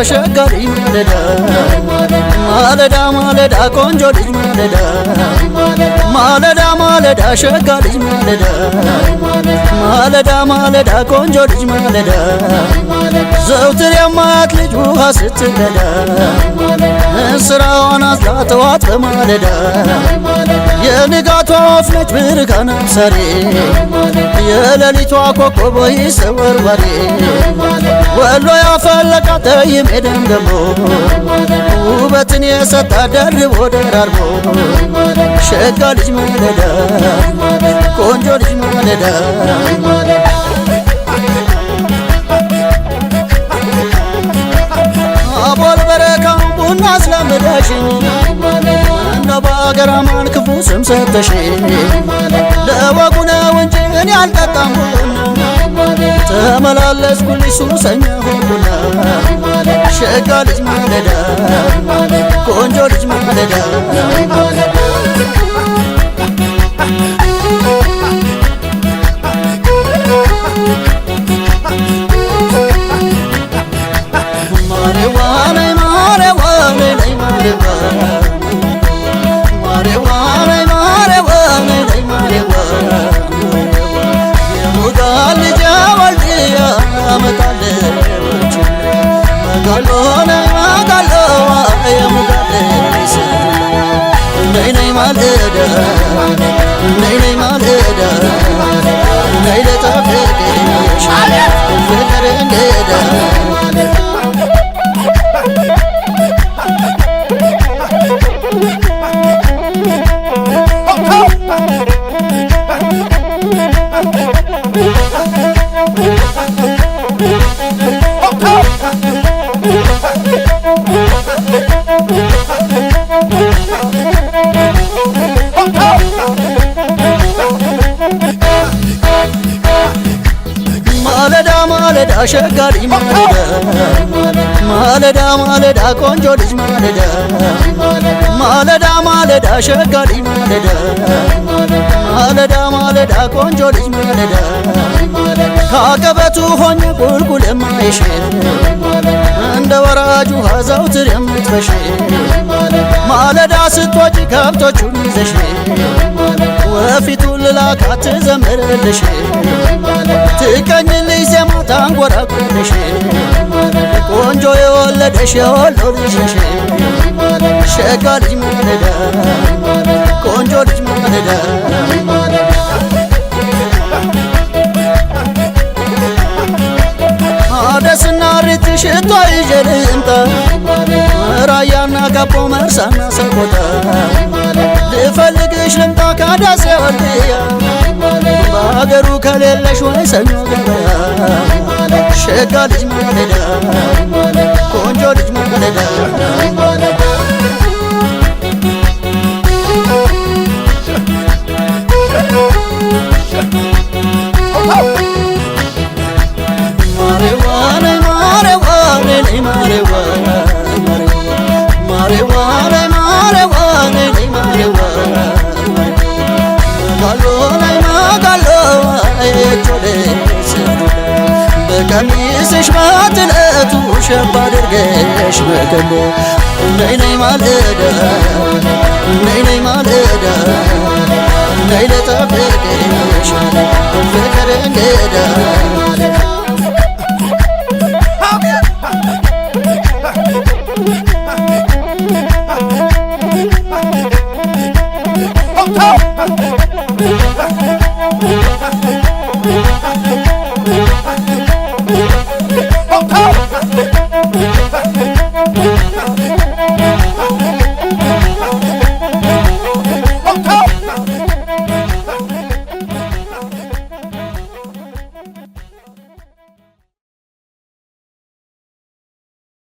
ሸጋ ልጅ ማለዳ ማለዳ ማለዳ ቆንጆ ልጅ ማለዳ ማለዳ ማለዳ ሸጋ ልጅ ማለዳ ማለዳ ማለዳ ቆንጆ ልጅ ማለዳ ዘውትር የማያት ልጅ ውሃ ስትቀዳ እንስራዋን አዝላ ጠዋት በማለዳ የንጋቷ ወፍ ነች ብርሃን አብሳሪ የሌሊቷ ኮከብ ይሰወርባሪ ወሎ ያፈለቃ ጠይም ኤደን ገቦ ውበትን የሰጣ ደርቦ ደራርቦ ሸጋ ልጅ ማለዳ ቆንጆ ልጅ ማለዳ አቦል በረካም ቡና አስለምደሽኝ እንደ ባገር አማን ክፉ ስም ሰጠሽኝ ለወጉ ነው እንጂ እኔ አልጠጣም ቡና ተመላለስኩልሽ ሱሰኛ ሆንኩና ሸጋ ልጅ ማለዳ ቆንጆ ልጅ ማለዳ ማለዳ ሸጋ ልጅ ማለዳ ማለዳ ማለዳ ቆንጆ ልጅ ማለዳ ማለዳ ማለዳ ሸጋ ልጅ ማለዳ ማለዳ ማለዳ ቆንጆ ልጅ ማለዳ ካቀበቱ ሆኜ ቁልቁል የማይሽ እንደ ወራጁ ዘውትር የምትፈሽ ማለዳ ስትወጪ ከብቶቹን ይዘሽ ወፊቱን ልላካት ትዘምርልሽ ትቀኝልሽ ዜማ ታንጎራጉርልሽ ቆንጆ የወለደሽ የወሎ ልጅ ነሽ ሸጋ ልጅ ማለዳ ቆንጆ ልጅ ማለዳ አደስና ሪት ሽቶ ይዤ ልምጣ ራያና ጋቦ መርሳና ሰቆጣ ልፈልግሽ ልምጣ ካዳሴ ወልድያ በአገሩ ከሌለሽ ወይ ሰኞ ገበያ ሸጋ ልጅ ማለዳ ቆንጆ ልጅ ማለዳ በቀሚስሽ ባትለቱ ሸባ አድርገሽ መከሎ ነይ ነይ ማለዳ ነይ ነይ ማለዳ ነይ ልጠብቅሽ ፍቅር እንግዳ